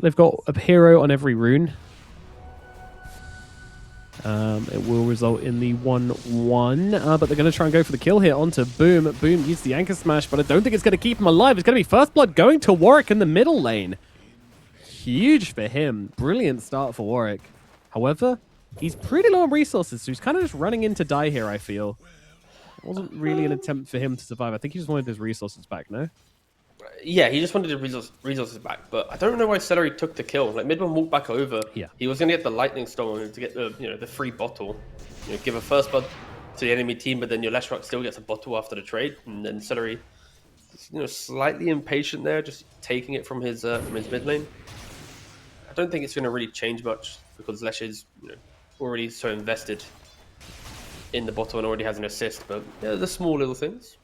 They've got a hero on every rune. It will result in the 1-1, but they're going to try and go for the kill here onto Boom. Boom uses the Anchor Smash, but I don't think it's going to keep him alive. It's going to be First Blood going to Warwick in the middle lane. Huge for him. Brilliant start for Warwick. However, he's pretty low on resources, so he's kind of just running in to die here, I feel. It wasn't really an attempt for him to survive. I think he just wanted his resources back, no? Yeah, he just wanted his resources back, but I don't know why Celery took the kill. Like, Midman walked back over. Yeah. He was going to get the Lightning Storm to get the the free bottle. Give a first blood to the enemy team, but then your Leshrac still gets a bottle after the trade, and then Celery, slightly impatient there, just taking it from his mid lane. I don't think it's going to really change much because Lesh is already so invested in the bottle and already has an assist, but yeah, the small little things.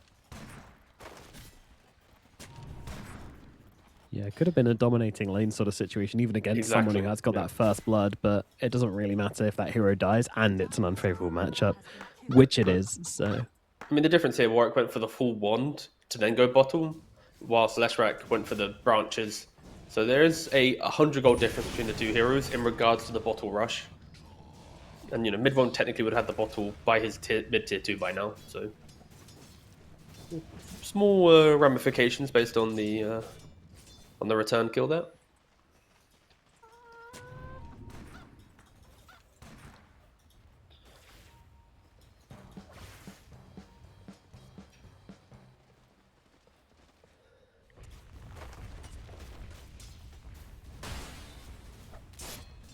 Yeah, it could have been a dominating lane sort of situation, even against someone who has got that first blood, but it doesn't really matter if that hero dies, and it's an unfavorable matchup, which it is, so... I mean, the difference here, Warwick went for the full wand to then go bottle, whilst Leshrac went for the branches. So there is a 100 gold difference between the two heroes in regards to the bottle rush. And, mid-one technically would have had the bottle by his mid-tier 2 by now, so... Small ramifications based on the return kill there.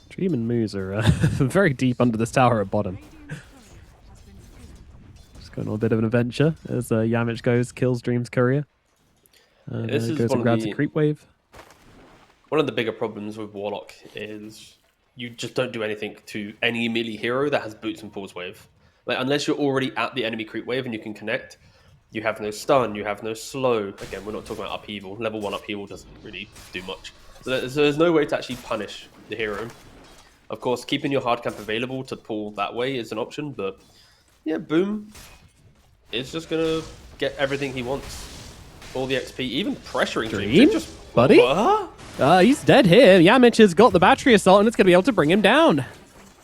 Dream and MOUZ are very deep under this tower at bottom. Just going on a bit of an adventure as Yamich goes, kills Dream's courier. This is goes and grabs a creep wave. One of the bigger problems with Warlock is you just don't do anything to any melee hero that has boots and pulls wave. Like, unless you're already at the enemy creep wave and you can connect, you have no stun, you have no slow. Again, we're not talking about upheaval. Level 1 upheaval doesn't really do much. So there's no way to actually punish the hero. Of course, keeping your hard camp available to pull that way is an option, but yeah, Boom is just going to get everything he wants. All the XP, even pressuring Dream. Just, buddy? What? He's dead here. Yamich has got the battery assault, and it's going to be able to bring him down.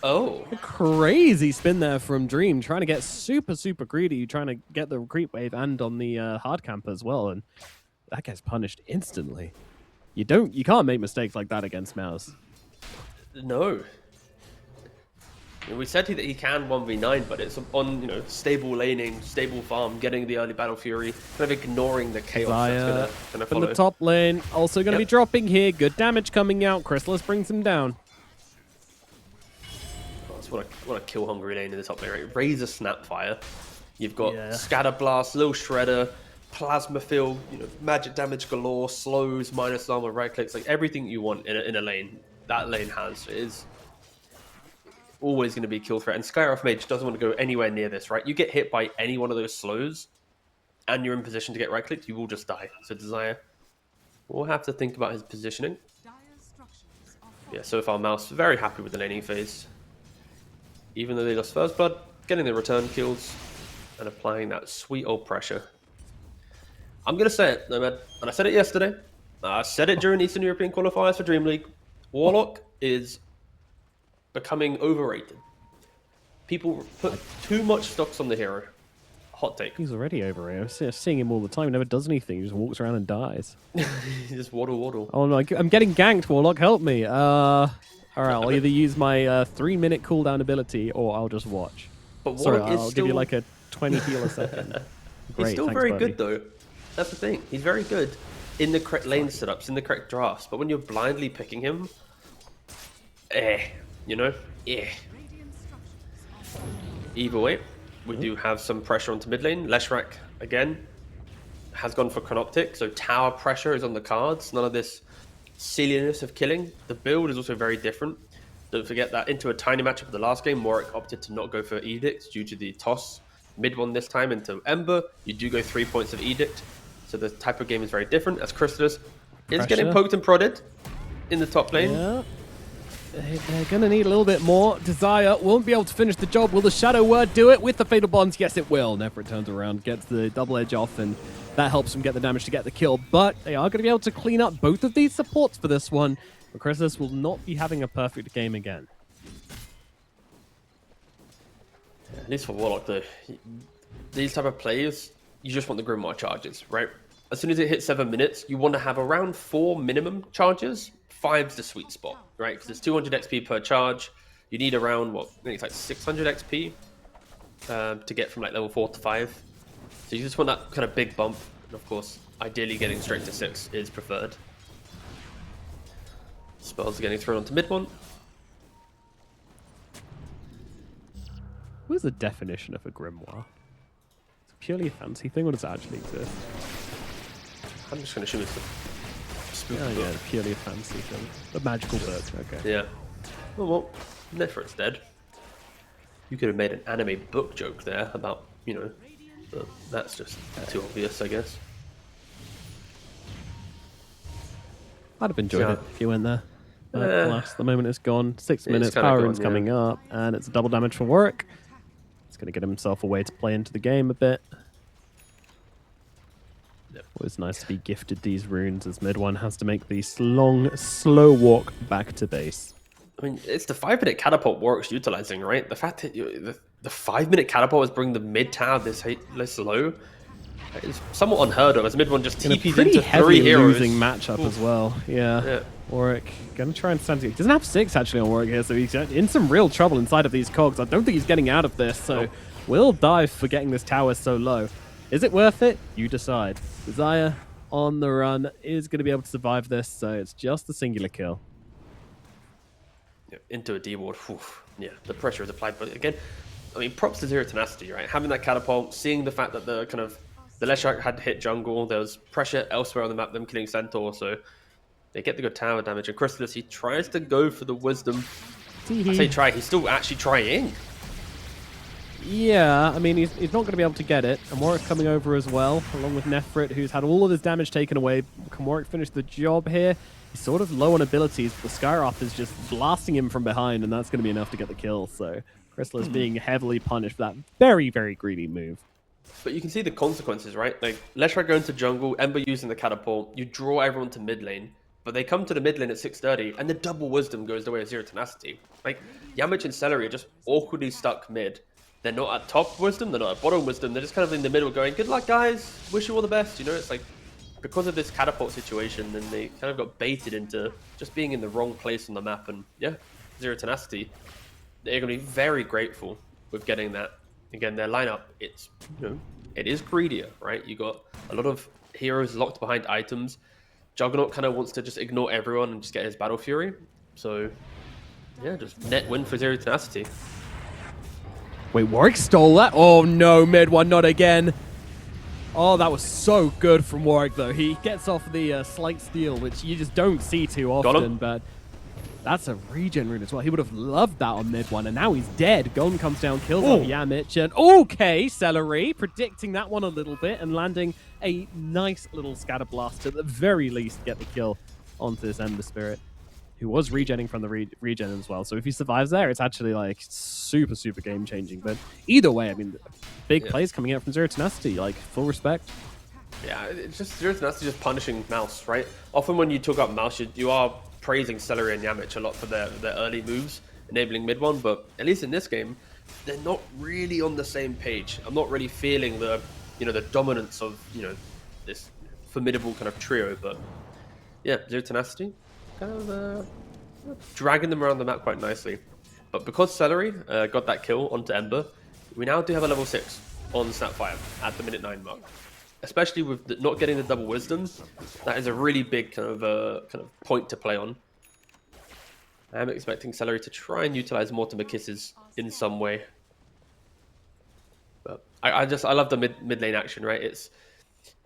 Oh. A crazy spin there from Dream, trying to get super, super greedy, trying to get the creep wave and on the hard camp as well, and that gets punished instantly. You can't make mistakes like that against MOUZ. No. We said that he can 1v9, but it's on stable laning, stable farm, getting the early battle fury, kind of ignoring the chaos that's gonna follow. From the top lane, also going to be dropping here. Good damage coming out. Chrysalis brings him down. Oh, that's what a kill hungry lane in the top lane, right? Razor Snapfire. You've got Scatter Blast, Little Shredder, Plasma Field, magic damage galore, slows, minus armor, right clicks, like everything you want in a lane. That lane has is always going to be kill threat, and Skyroth Mage doesn't want to go anywhere near this, right? You get hit by any one of those slows, and you're in position to get right-clicked, you will just die. So Desire will have to think about his positioning. Yeah, so far MOUZ very happy with the laning phase. Even though they lost first blood, getting the return kills, and applying that sweet old pressure. I'm going to say it, Nomad, and I said it yesterday. I said it during Eastern European qualifiers for Dream League. Warlock is becoming overrated. People put too much stocks on the hero. Hot take. He's already overrated. I'm seeing him all the time. He never does anything. He just walks around and dies. He just waddle. Oh no, I'm getting ganked, Warlock. Help me. Alright, I'll either use my 3-minute cooldown ability or I'll just watch. But sorry, Warlock I'll give you like a 20 heal a second. Great, he's still thanks, very buddy. good though. That's the thing. He's very good in the correct lane setups, in the correct drafts. But when you're blindly picking him, Either way, we do have some pressure onto mid lane. Leshrac, again, has gone for Chronoptic, so tower pressure is on the cards. None of this silliness of killing. The build is also very different. Don't forget that into a tiny matchup of the last game, Warwick opted to not go for Edict due to the toss. Mid one this time into Ember, you do go 3 points of Edict. So the type of game is very different, as Chrysalis is getting poked and prodded in the top lane. Yeah. They're going to need a little bit more. Desire won't be able to finish the job. Will the Shadow Word do it with the Fatal Bonds? Yes, it will. Never turns around, gets the double edge off, and that helps them get the damage to get the kill. But they are going to be able to clean up both of these supports for this one. But Chrysalis will not be having a perfect game again. Yeah, at least for Warlock, though, these type of players, you just want the Grimoire charges, right? As soon as it hits 7 minutes, you want to have around 4 minimum charges. 5's the sweet spot, right? Because it's 200 XP per charge. You need around, what, I think it's like 600 XP to get from like level 4 to 5. So you just want that kind of big bump. And of course, ideally getting straight to 6 is preferred. Spells are getting thrown onto mid one. What is the definition of a grimoire? It's purely a fancy thing, or does it actually exist? I'm just going to assume it's a spooky book. Yeah, purely a fancy thing. A magical book, okay. Yeah. Well, Nephrit's dead. You could have made an anime book joke there about, you know, but that's just too obvious, I guess. I'd have enjoyed it if you went there. But alas, the moment is gone. 6 minutes, power room's coming up, and it's a double damage for Warwick. He's going to get himself a way to play into the game a bit. Yep. Always nice to be gifted these runes, as mid one has to make the long, slow walk back to base. I mean, it's the 5-minute catapult Warwick's utilizing, right? The fact that the 5-minute catapult is bringing the mid tower this low is somewhat unheard of, as mid one just TPs into 3 heroes. Losing matchup as well. Yeah. Warwick gonna try and stand. He doesn't have 6 actually on Warwick here, so he's in some real trouble inside of these cogs. I don't think he's getting out of this, so will dive for getting this tower so low. Is it worth it? You decide. Desire on the run is going to be able to survive this, so it's just a singular kill. Yeah, into a D ward. Yeah, the pressure is applied, but again, I mean, props to Zero Tenacity, right? Having that catapult, seeing the fact that the Leshrac had hit jungle, there was pressure elsewhere on the map, them killing Centaur, so they get the good tower damage. And Chrysalis, he tries to go for the wisdom. I say try, he's still actually trying. Yeah, I mean, he's not going to be able to get it. And Warwick's coming over as well, along with Nephrit, who's had all of his damage taken away. Can Warwick finish the job here? He's sort of low on abilities, but the Skyroth is just blasting him from behind, and that's going to be enough to get the kill. So Chrysalis being heavily punished for that very, very greedy move. But you can see the consequences, right? Like, Leshrac going to jungle, Ember using the catapult, you draw everyone to mid lane, but they come to the mid lane at 6:30, and the double wisdom goes the way of Zero Tenacity. Like, Yamich and Celery are just awkwardly stuck mid. They're not at top wisdom, they're not at bottom wisdom, they're just kind of in the middle going, good luck guys, wish you all the best, you know? It's like, because of this catapult situation, then they kind of got baited into just being in the wrong place on the map, and yeah, Zero Tenacity, they're going to be very grateful with getting that. Again, their lineup, it's, you know, it is greedier, right? You got a lot of heroes locked behind items. Juggernaut kind of wants to just ignore everyone and just get his Battle Fury. So, yeah, just net win for Zero Tenacity. Wait, Warwick stole that? Oh no, mid one, not again. Oh, that was so good from Warwick, though. He gets off the slight steal, which you just don't see too often, but that's a regen rune as well. He would have loved that on mid one, and now he's dead. Gon comes down, kills off Yamich, and okay, Celery predicting that one a little bit and landing a nice little scatter blast to at the very least get the kill onto this Ember Spirit, who was regenning from the regen as well. So if he survives there, it's actually like super, super game-changing. But either way, I mean, big plays coming out from Zero Tenacity, like full respect. Yeah, it's just Zero Tenacity just punishing MOUZ, right? Often when you talk about MOUZ, you are praising Celery and Yamich a lot for their early moves, enabling mid one, but at least in this game, they're not really on the same page. I'm not really feeling the, you know, the dominance of, you know, this formidable kind of trio, but yeah, Zero Tenacity kind of dragging them around the map quite nicely. But because Celery got that kill onto Ember, we now do have a level 6 on Snapfire at the minute 9 mark. Especially with not getting the double wisdom, that is a really big kind of point to play on. I am expecting Celery to try and utilize Mortimer Kisses in some way. But I love the mid lane action, right? It's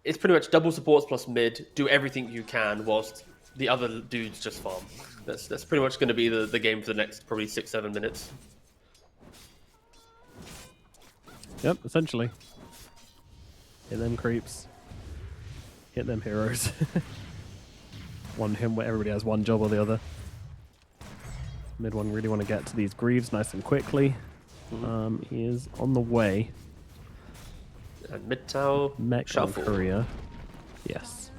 pretty much double supports plus mid, do everything you can whilst the other dudes just farm. That's pretty much going to be the game for the next probably 6-7 minutes. Yep, essentially. Hit them creeps. Hit them heroes. One him where everybody has one job or the other. Mid one really want to get to these Greaves nice and quickly. He is on the way. And mid tower Mech shuffle. Courier. Yes.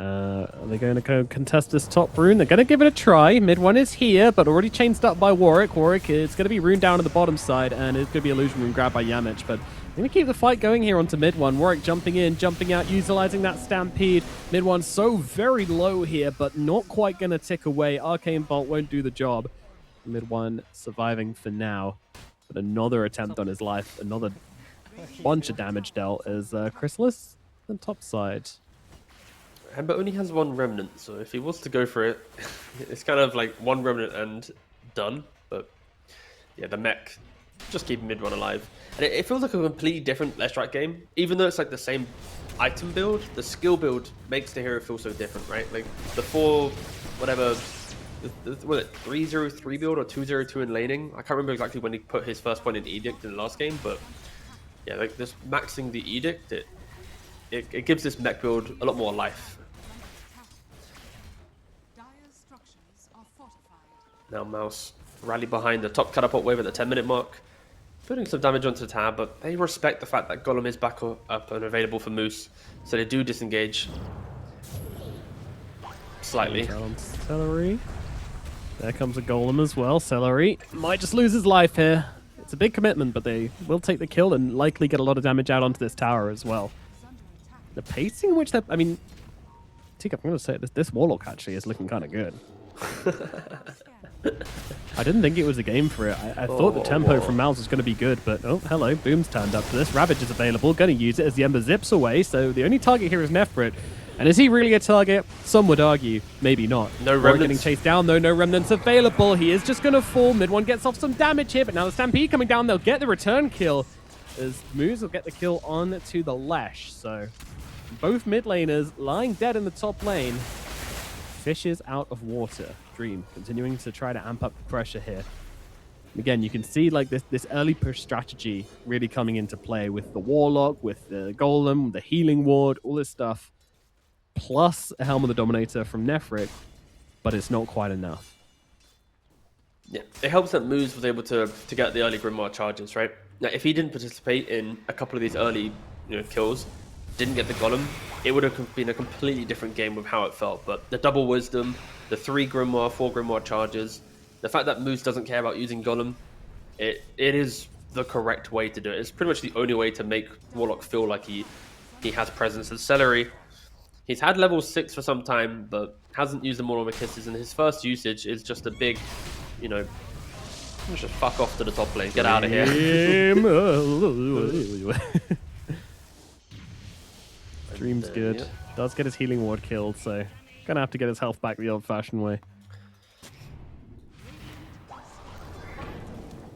Are they going to go contest this top rune? They're going to give it a try. Mid one is here, but already chainsed up by Warwick. Warwick is going to be rune down on the bottom side, and it's going to be illusion rune grabbed by Yamich. But they're going to keep the fight going here onto mid one. Warwick jumping in, jumping out, utilizing that stampede. Mid one so very low here, but not quite going to tick away. Arcane Bolt won't do the job. Mid one surviving for now. But another attempt on his life, another bunch of damage dealt as Chrysalis on top side. Ember only has one remnant, so if he was to go for it, it's kind of like one remnant and done. But yeah, the mech just keep mid one alive. And it feels like a completely different Let's Strike game. Even though it's like the same item build, the skill build makes the hero feel so different, right? Like the was it 303 build or 202 in laning? I can't remember exactly when he put his first point in Edict in the last game, but yeah, like this maxing the Edict, it gives this mech build a lot more life. Now MOUZ rally behind the top catapult wave at the 10-minute mark, putting some damage onto the tower, but they respect the fact that Golem is back up and available for MOUZ, so they do disengage slightly. Celery. There comes a Golem as well. Celery might just lose his life here. It's a big commitment, but they will take the kill and likely get a lot of damage out onto this tower as well. The pacing in which they're... I mean, Teacup, I'm going to say this Warlock actually is looking kind of good. I didn't think it was a game for it. I thought the tempo from MOUZ was going to be good, but oh, hello, Boom's turned up to this. Ravage is available, going to use it as the Ember zips away, so the only target here is Nefrit. And is he really a target? Some would argue, maybe not. No remnants. Getting chased down though, no remnants available. He is just going to fall. Mid one gets off some damage here, but now the Stampede coming down, they'll get the return kill as MOUZ will get the kill on to the Lesh. So both mid laners lying dead in the top lane. Fishes out of water. Dream continuing to try to amp up the pressure here. Again, you can see like this early push strategy really coming into play with the Warlock, with the Golem, the Healing Ward, all this stuff. Plus a Helm of the Dominator from Nefrit, but it's not quite enough. Yeah, it helps that MOUZ was able to get the early Grimoire charges, right? Now, if he didn't participate in a couple of these early kills, didn't get the Golem, it would have been a completely different game with how it felt. But the double Wisdom, the 3 Grimoire, 4 Grimoire charges, the fact that MOUZ doesn't care about using Golem, it is the correct way to do it. It's pretty much the only way to make Warlock feel like he has presence. And Celery, he's had level 6 for some time, but hasn't used the Moral Kisses, and his first usage is just a big, just fuck off to the top lane, get out of here. Dream's good. Yeah. Does get his healing ward killed, so gonna have to get his health back the old-fashioned way.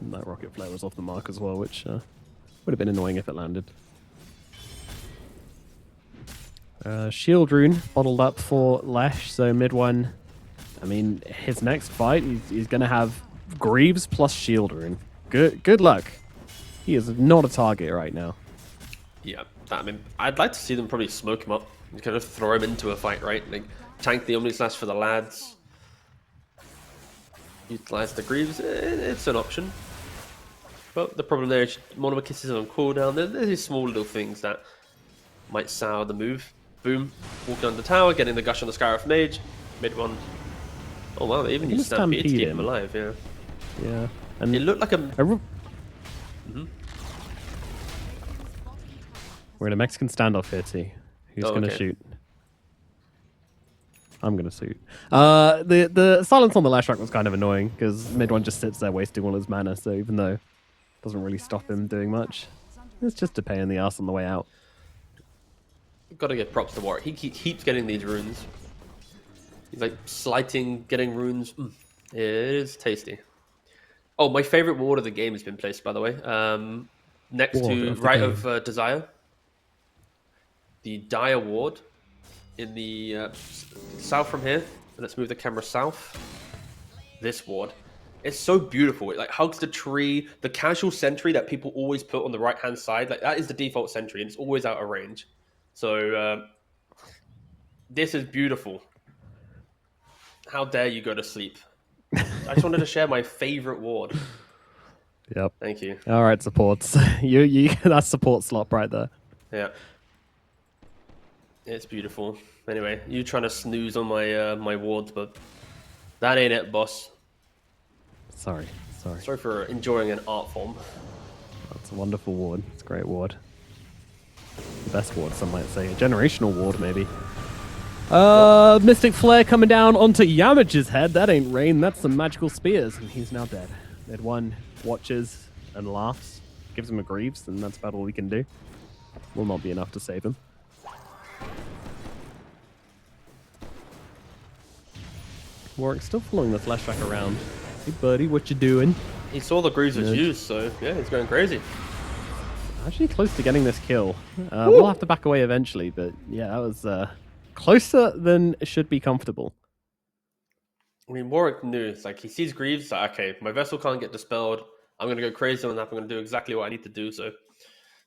And that rocket flare was off the mark as well, which would have been annoying if it landed. Shield rune bottled up for Lesh, so mid one. I mean, his next fight, he's going to have Greaves plus shield rune. Good luck. He is not a target right now. Yeah, I mean, I'd like to see them probably smoke him up and kind of throw him into a fight, right? Like, tank the Omni Slash for the lads. Utilize the Greaves, it's an option. But the problem there is Mono Kisses on cooldown. There's these small little things that might sour the move. Boom, walking on the tower, getting the gush on the Scarif Mage. Mid one. Oh wow, they even used Stampede to keep him alive, yeah. Yeah. And it looked like a... We're in a Mexican standoff here, T. Who's going to shoot? I'm going to shoot. The silence on the Lashrak was kind of annoying, because mid one just sits there wasting all his mana, so even though it doesn't really stop him doing much, it's just a pain in the ass on the way out. Got to give props to Warwick. He keeps getting these runes. He's like slighting, getting runes. It is tasty. Oh, my favorite ward of the game has been placed, by the way. Next to Right of Desire. The Dire ward in the south from here. Let's move the camera south. This ward. It's so beautiful. It like hugs the tree. The casual sentry that people always put on the right-hand side. Like that is the default sentry, and it's always out of range. So this is beautiful. How dare you go to sleep? I just wanted to share my favorite ward. Yep. Thank you. All right, supports. you that's support slot right there. Yeah. It's beautiful. Anyway, you trying to snooze on my my wards, but that ain't it, boss. Sorry. Sorry for enjoying an art form. That's a wonderful ward. It's a great ward. The best ward, some might say. A generational ward, maybe. Mystic Flare coming down onto Yamage's head. That ain't rain. That's some magical spears. And he's now dead. Mid one watches and laughs. Gives him a Greaves, and that's about all we can do. Will not be enough to save him. Warwick's still following the flashback around. Hey, buddy, what you doing? He saw the Greaves was used, so yeah, he's going crazy. Actually close to getting this kill. We'll have to back away eventually, but yeah, that was closer than it should be comfortable. I mean, Warwick knew. It's like he sees Greaves, like, okay, my vessel can't get dispelled. I'm going to go crazy on that. I'm going to do exactly what I need to do. So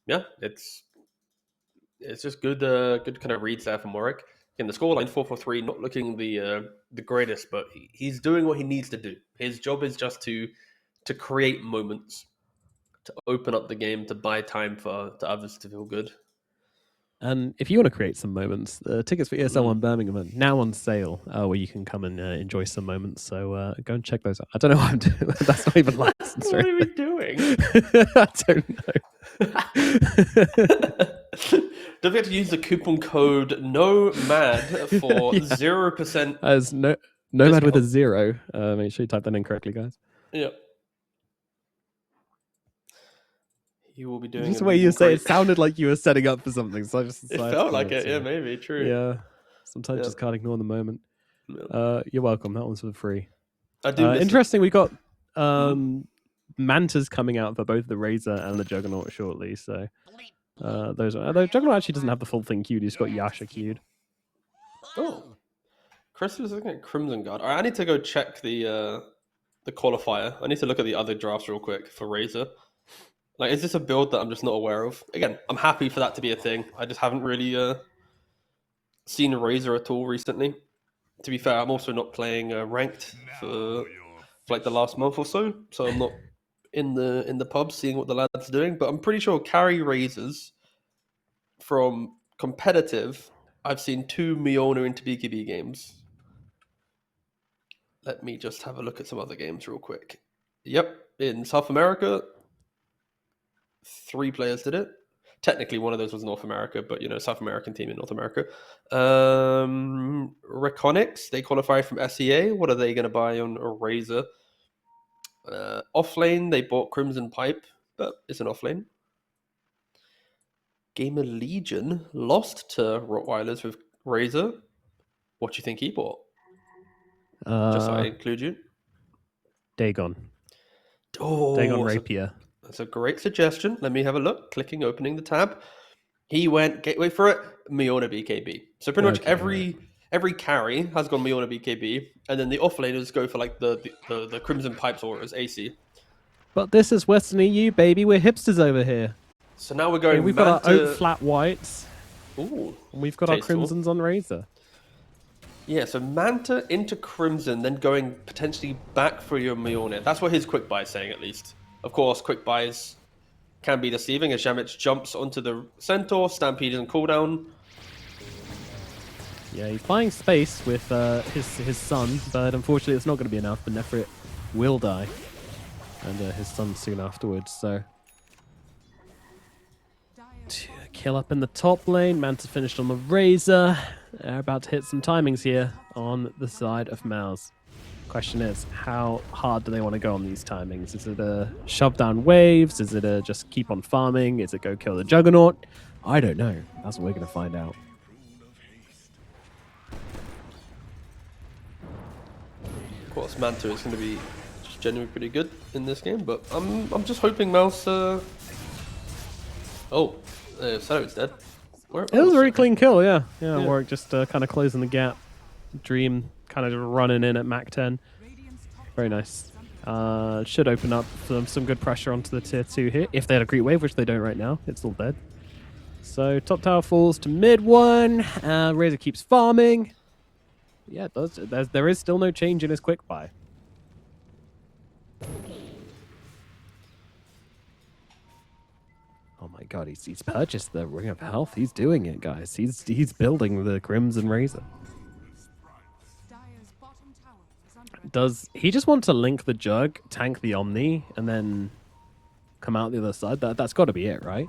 yeah, it's just good good kind of reads there from Warwick. In the scoreline 4-3, not looking the greatest, but he's doing what he needs to do. His job is just to create moments, to open up the game, to buy time for others to feel good. And if you want to create some moments, the tickets for ESL 1 Birmingham are now on sale, where you can come and enjoy some moments. So go and check those out. I don't know what I'm doing. That's not even licensed. What are we doing? I don't know. Don't forget to use the coupon code NOMAD for 0%. As Nomad with a 0. Make sure you type that in correctly, guys. Yeah. You will be doing just the way you say it sounded like you were setting up for something. So I just it felt like it. Yeah, maybe. True. Yeah. Sometimes just can't ignore the moment. Yeah. You're welcome. That one's for free. I do. Interesting. We got Mantas coming out for both the Razor and the Juggernaut shortly. So those are. Although Juggernaut actually doesn't have the full thing queued. He's got Yasha queued. Oh. Chris was looking at Crimson Guard. All right, I need to go check the qualifier. I need to look at the other drafts real quick for Razor. Like, is this a build that I'm just not aware of? Again, I'm happy for that to be a thing. I just haven't really seen a Razor at all recently. To be fair, I'm also not playing ranked for like the last month or so, so I'm not in the pub seeing what the lads are doing. But I'm pretty sure carry Razors from competitive, I've seen 2 Miona into BKB games. Let me just have a look at some other games real quick. Yep, in South America, 3 players did it. Technically, one of those was North America, but, South American team in North America. Reconics, they qualified from SEA. What are they going to buy on a Razor? Offlane, they bought Crimson Pipe, but it's an offlane. Gamer Legion lost to Rottweilers with Razor. What do you think he bought? Just so I include you. Dagon. Oh, Dagon Rapier. That's a great suggestion. Let me have a look. Opening the tab. He went gateway for it. Miona BKB. So pretty much every carry has gone Miona BKB, and then the offlaners go for like the Crimson Pipes or as AC. But this is Western EU, baby. We're hipsters over here. So now we're going. We've got our oak flat whites. Ooh. And we've got our crimsons on Razor. Yeah, so Manta into Crimson, then going potentially back for your Miona. That's what his quick buy is saying, at least. Of course, quick buys can be deceiving as Jamich jumps onto the Centaur, Stampede and cooldown. Yeah, he's buying space with his son, but unfortunately it's not going to be enough. The Nefrit will die, and his son soon afterwards, so... Kill up in the top lane. Manta finished on the Razor. They're about to hit some timings here on the side of MOUZ. Question is, how hard do they want to go on these timings? Is it a shove down waves? Is it a just keep on farming? Is it go kill the Juggernaut? I don't know. That's what we're going to find out. Of course, Manta is going to be just genuinely pretty good in this game, but I'm just hoping MOUZ... Sado's dead. It was a very clean kill, yeah. Yeah, Warwick just kind of closing the gap. Dream kind of running in at Mach 10. Very nice. Should open up some good pressure onto the tier 2 here. If they had a Great Wave, which they don't right now. It's all dead. So top tower falls to mid 1. Razor keeps farming. Yeah, it does. There is still no change in his quick buy. Oh my god, he's purchased the Ring of Health. He's doing it, guys. He's building the Crimson Razor. Does he just want to link the Jug, tank the Omni, and then come out the other side? That's got to be it, right?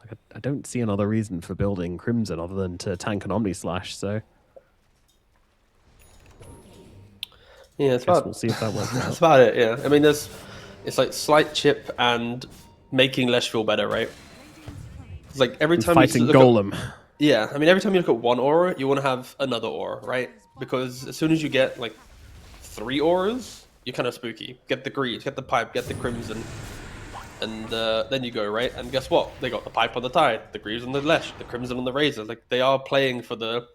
Like, I don't see another reason for building Crimson other than to tank an Omni Slash, so... Yeah, we'll see if that works out. That's about it, yeah. I mean, it's like slight chip and making Lesh feel better, right? It's like every time fighting you Golem. Yeah, I mean, every time you look at one aura, you want to have another aura, right? Because as soon as you get, like, 3 auras, you're kind of spooky. Get the Greaves, get the Pipe, get the Crimson, and then you go, right? And guess what? They got the Pipe on the Tide, the Greaves on the Lesh, the Crimson on the Razor. Like, they are playing for the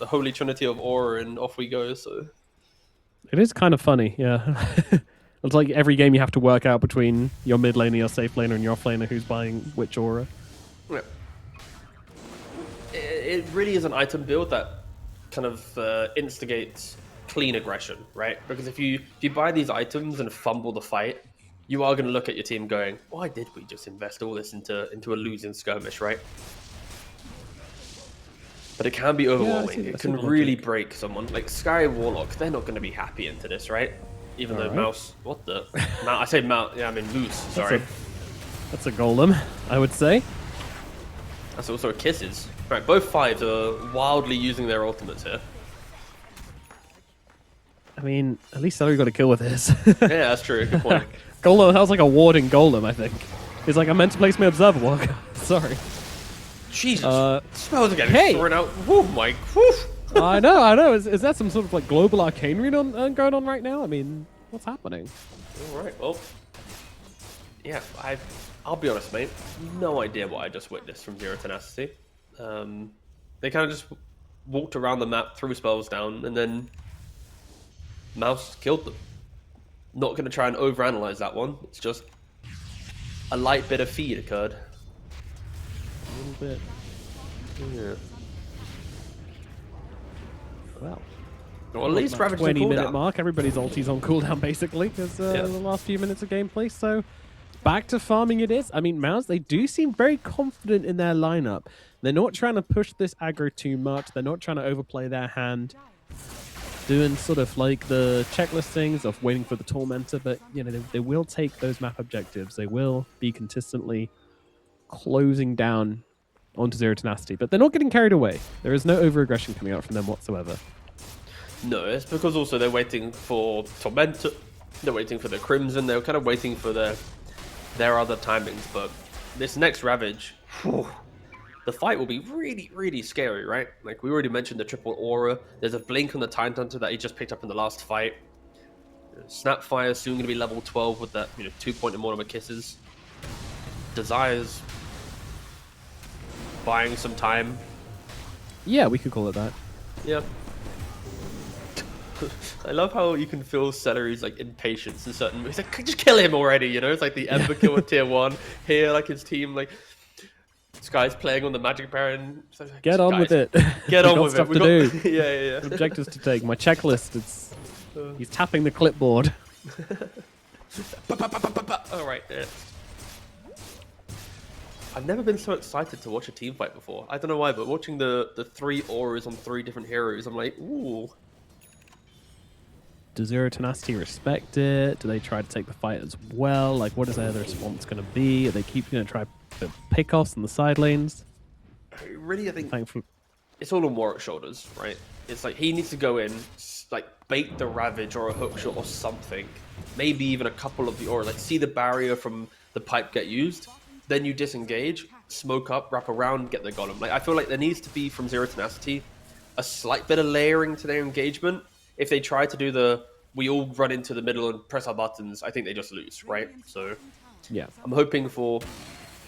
holy trinity of aura, and off we go, so... It is kind of funny, yeah. It's like every game you have to work out between your mid laner, your safe laner, and your off laner who's buying which aura. Yeah. It really is an item build that kind of instigates clean aggression, right? Because if you buy these items and fumble the fight, you are going to look at your team going, why did we just invest all this into a losing skirmish, right? But it can be overwhelming. It can really break someone. Like Sky Warlock, they're not going to be happy into this, right? Even though MOUZ, what the? I say MOUZ, yeah, I mean MOUZ, sorry. That's a Golem, I would say. That's also a Kisses. Right, both fives are wildly using their ultimates here. I mean, at least Celery got a kill with this. Yeah, that's true. Good point. Golem, that was like a warding Golem, I think. He's like, I meant to place my Observer Walk. Sorry. Jesus. Spells are getting thrown out. Woo, Mike. Woo. I know. Is that some sort of like global arcane read going on right now? I mean, what's happening? All right, well. Yeah, I'll be honest, mate. No idea what I just witnessed from Zero Tenacity. They kind of just walked around the map, threw spells down, and then MOUZ killed them. Not going to try and overanalyze that one. It's just a light bit of feed occurred. A little bit. Yeah. Well, at least Ravage 20-minute mark. Everybody's ulti's on cooldown basically because the last few minutes of gameplay. So back to farming it is. I mean, MOUZ, they do seem very confident in their lineup. They're not trying to push this aggro too much. They're not trying to overplay their hand. Doing sort of like the checklist things of waiting for the Tormentor, but you know they will take those map objectives. They will be consistently closing down onto Zero Tenacity, but they're not getting carried away. There is no over-aggression coming out from them whatsoever. No, it's because also they're waiting for Tormentor, they're waiting for the Crimson, they're kind of waiting for their other timings, but this next Ravage, the fight will be really, really scary, right? Like, we already mentioned the triple aura, there's a blink on the Tidehunter that he just picked up in the last fight. Snapfire soon going to be level 12 with that, 2-point Immortal Kisses. Desire's buying some time. Yeah, we could call it that. Yeah. I love how you can feel Celery's like impatience in certain moves. Like, just kill him already, It's like the Ember kill with tier 1. Here, like his team, like this guy's playing on the Magic Baron. Like, get on with it. Get on with stuff it. To do. Yeah. Objectives to take. My checklist. He's tapping the clipboard. All right. Yeah. I've never been so excited to watch a team fight before. I don't know why, but watching the 3 auras on 3 different heroes, I'm like, ooh. Does Zero Tenacity respect it? Do they try to take the fight as well? Like, what is their response going to be? Are they going to try the pickoffs in the side lanes? Really, I think it's all on Warwick's shoulders, right? It's like he needs to go in, like bait the Ravage or a hookshot or something. Maybe even a couple of the aura. Like, see the barrier from the pipe get used. Then you disengage, smoke up, wrap around, get the golem. Like, I feel like there needs to be, from Zero Tenacity, a slight bit of layering to their engagement. If they try to do we all run into the middle and press our buttons, I think they just lose, right? So yeah, I'm hoping for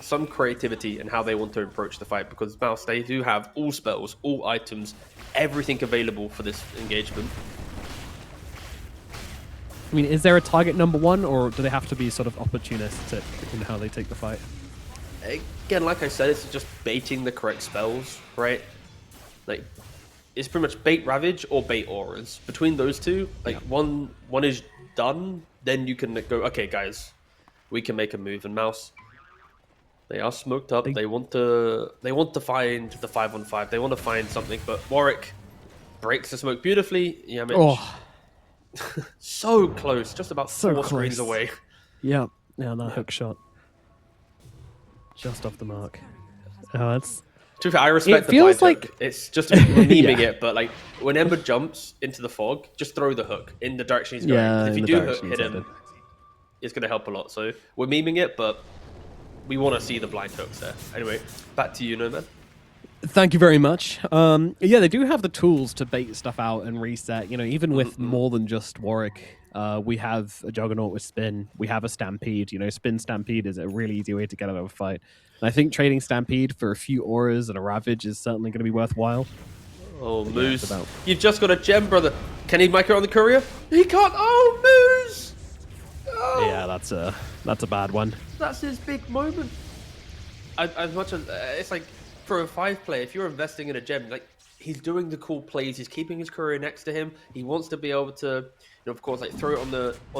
some creativity in how they want to approach the fight, because MOUZ, they do have all spells, all items, everything available for this engagement. I mean, is there a target number 1, or do they have to be sort of opportunistic in how they take the fight? Again, like I said, it's just baiting the correct spells, right? Like, it's pretty much bait Ravage or bait auras. Between those two, like one is done then you can go, okay, guys, we can make a move. And MOUZ, they are smoked up. They want to find the 5-on-5. They want to find something, but Warwick breaks the smoke beautifully. Yamich, so close, just about So 4 close. screens away. Yeah, that hook shot. Just off the mark. Oh, it's... To be fair, I respect the feels blind like... hook. It's just memeing Yeah. it, but like when Ember jumps into the fog, just throw the hook in the direction he's going. Yeah, If you in the do direction hit he's him, headed. it's going to help a lot. So we're memeing it, but we want to see the blind hooks there. Anyway, back to you, Nomad. Thank you very much. Yeah, they do have the tools to bait stuff out and reset. You know, even with more than just Warwick, we have a Juggernaut with Spin. We have a Stampede. You know, Spin Stampede is a really easy way to get out of a fight. And I think trading Stampede for a few auras and a Ravage is certainly going to be worthwhile. Oh, But MOUZ. yeah, You've just got a gem, brother. Can he make it on the courier? He can't. Oh, MOUZ! Oh, yeah, that's a bad one. that's his big moment. As much as it's like for a 5-player, if you're investing in a gem, like he's doing the cool plays, he's keeping his courier next to him. He wants to be able to, you know, of course, like throw it on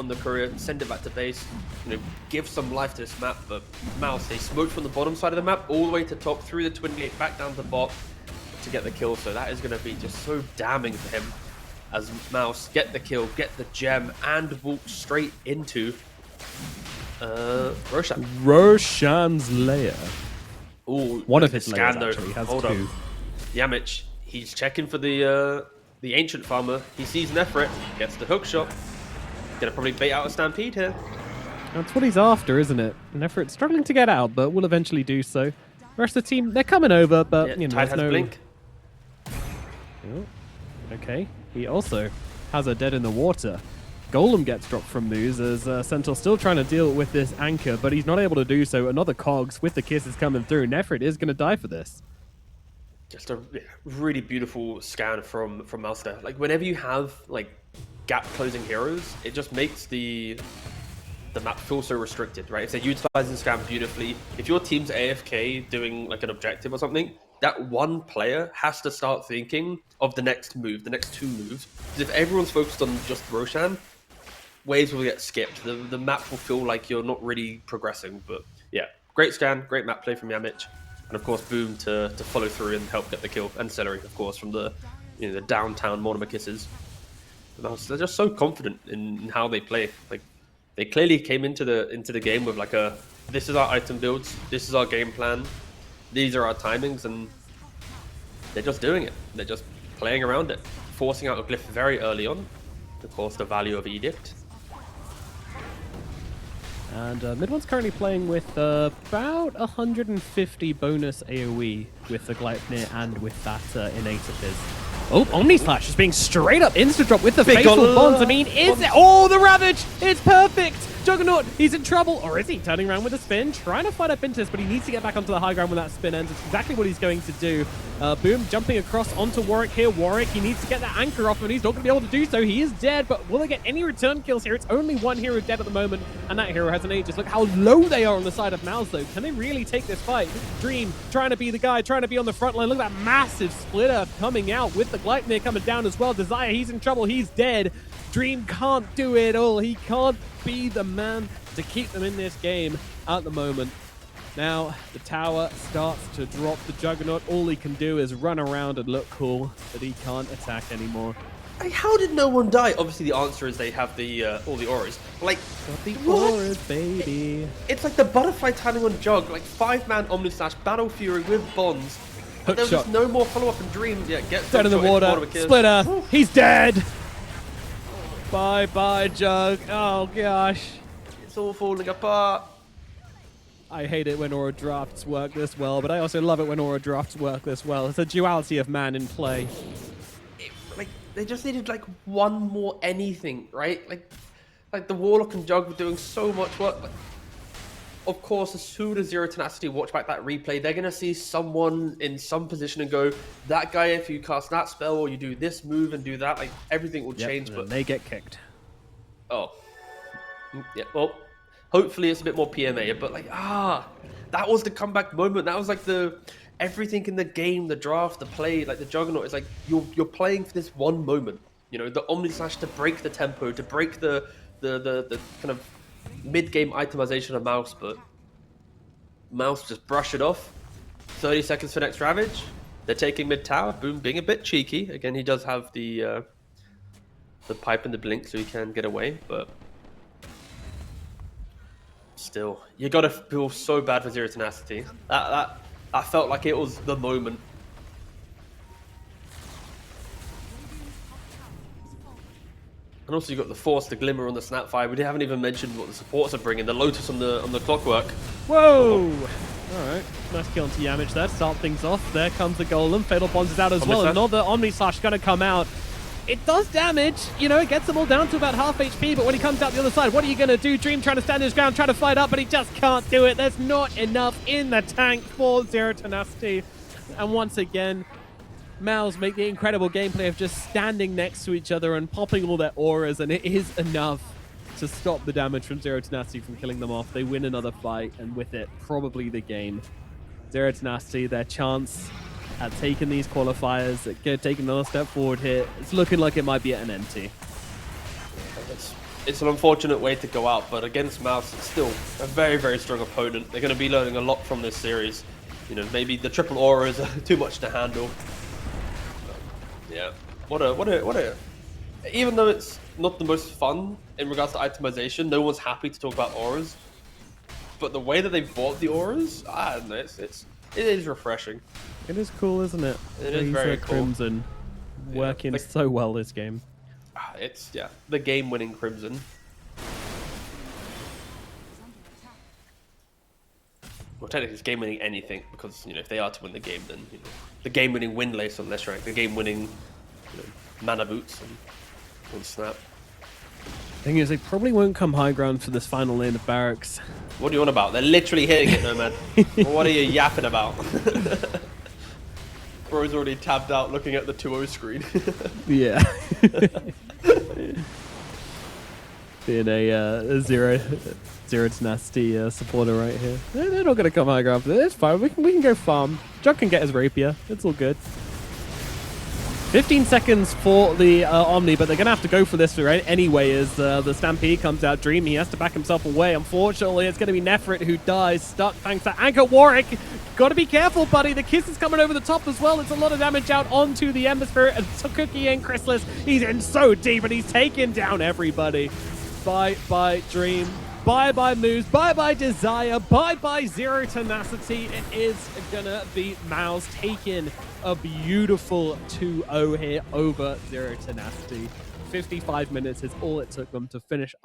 the courier, send it back to base, you know, give some life to this map. But MOUZ, they smoked from the bottom side of the map all the way to top, through the twin gate, back down to bot to get the kill. So that is going to be just so damning for him as MOUZ get the kill, get the gem, and walk straight into Roshan. Roshan's lair. Ooh, One of his scan layers though. actually has Hold 2. up. Yamich, he's checking for the ancient farmer. He sees Nefrit, gets the hook shot. Gonna probably bait out a stampede here. That's what he's after, isn't it? Nefrit's struggling to get out, but will eventually do so. The rest of the team, they're coming over, but Yeah, you know, Tide there's has no... blink. Oh, okay, he also has a dead in the water. Golem gets dropped from MOUZ as Centaur's still trying to deal with this anchor, but he's not able to do so. Another Cogs with the kisses coming through. Nefrit is going to die for this. Just a really beautiful scan from MOUZ there. Like whenever you have like gap closing heroes, it just makes the map feel so restricted, right? If they're utilizing scan beautifully, if your team's AFK doing like an objective or something, that one player has to start thinking of the next move, the next 2 moves. Because if everyone's focused on just Roshan, waves will get skipped. The map will feel like you're not really progressing. But yeah, great scan, great map play from Yamich. And of course, Boom to follow through and help get the kill. And Celery, of course, from the the downtown Mortimer kisses. They're just so confident in how they play. Like they clearly came into the game with like this is our item builds, this is our game plan, these are our timings, and they're just doing it. They're just playing around it, forcing out a glyph very early on. Of course, the value of Edict. And Mid1's currently playing with about 150 bonus AoE with the Gleipnir and with that innate of his. Oh, Omni Slash is being straight up insta-drop with the faithful bonds. I mean, is it? Oh, the Ravage! It's perfect! Juggernaut, he's in trouble. Or is he turning around with a spin? Trying to fight up into this, but he needs to get back onto the high ground when that spin ends. It's exactly what he's going to do. Boom, jumping across onto Warwick here. Warwick, he needs to get that anchor off, and he's not going to be able to do so. He is dead, but will they get any return kills here? It's only one hero dead at the moment, and that hero has an Aegis. Look how low they are on the side of MOUZ, though. Can they really take this fight? Dream trying to be the guy, trying to be on the front line. Look at that massive splitter coming out with the Gleipnir coming down as well. Desire, he's in trouble. He's dead. Dream can't do it all. He can't be the man to keep them in this game at the moment. Now, the tower starts to drop the Juggernaut. All he can do is run around and look cool, but he can't attack anymore. Like, how did no one die? Obviously, the answer is they have the all the auras. Like, Got the what? auras, baby. It's like the butterfly tanning on Jug, like 5-man Omni Slash, Battle Fury with bonds. But there was just no more follow-up and Dream. Yeah, get Dead in the water. Splitter. He's dead. Bye-bye, Jug. Oh, gosh. It's all falling apart. I hate it when aura drafts work this well, but I also love it when aura drafts work this well. It's a duality of man in play. Like, they just needed like one more anything, right? Like the Warlock and Jug were doing so much work. Like, of course, as soon as Zero Tenacity watch back that replay, they're going to see someone in some position and go, that guy, if you cast that spell or you do this move and do that, like everything will change. But they get kicked. Oh. Yeah, well, hopefully it's a bit more PMA, but like, that was the comeback moment. That was like everything in the game, the draft, the play, like the Juggernaut is like, you're playing for this one moment. You know, the Omni Slash to break the tempo, to break the the kind of mid-game itemization of MOUZ, but MOUZ just brush it off. 30 seconds for next Ravage. They're taking mid tower. Boom being a bit cheeky. Again, he does have the pipe and the blink, so he can get away, but still, you gotta feel so bad for Zero Tenacity. That felt like it was the moment. And also you got the Force, the Glimmer on the Snapfire. We haven't even mentioned what the supports are bringing. The Lotus on the Clockwork. Whoa! Alright, nice kill onto Yamich there. Start things off. There comes the Golem. Fatal Bonds is out as well. Another Omni Slash is going to come out. It does damage. You know, it gets them all down to about half HP, but when he comes out the other side, what are you going to do? Dream trying to stand his ground, trying to fight up, but he just can't do it. There's not enough in the tank for Zero Tenacity. And once again, MOUZ make the incredible gameplay of just standing next to each other and popping all their auras, and it is enough to stop the damage from Zero Tenacity from killing them off. They win another fight, and with it, probably the game. Zero Tenacity, their chance at taking these qualifiers, at taking another step forward here, it's looking like it might be at an empty. It's an unfortunate way to go out, but against MOUZ, it's still a very, very strong opponent. They're going to be learning a lot from this series. You know, maybe the triple auras are too much to handle. Yeah, what a even though it's not the most fun in regards to itemization, no one's happy to talk about auras, but the way that they bought the auras, I don't know, it is refreshing. It is cool, isn't it? It is very cool. Crimson working so well this game. It's the game-winning Crimson. Well, technically it's game-winning anything, because, you know, if they are to win the game, then, you know, the game-winning win lace on less rank, the game-winning, you know, mana boots and snap. Thing is, they probably won't come high ground for this final lane of barracks. What do you want about? They're literally hitting it, Nomad. What are you yapping about? Bro's already tabbed out looking at the 2-0 screen. Yeah. Being a Zero Tenacity supporter right here. They're not going to come high ground for this. It's fine. We can go farm. Jug can get his rapier. It's all good. 15 seconds for the Omni, but they're going to have to go for this right anyway as the Stampede comes out. Dream, he has to back himself away. Unfortunately, it's going to be Nefrit who dies, stuck thanks to Anchor Warwick. Got to be careful, buddy. The Kiss is coming over the top as well. It's a lot of damage out onto the Ember Spirit. And Cookie and Chrysalis, he's in so deep, and he's taking down everybody. Bye-bye, Dream. Bye-bye, MOUZ. Bye-bye, Desire. Bye-bye, Zero Tenacity. It is going to be MOUZ taking a beautiful 2-0 here over Zero Tenacity. 55 minutes is all it took them to finish up.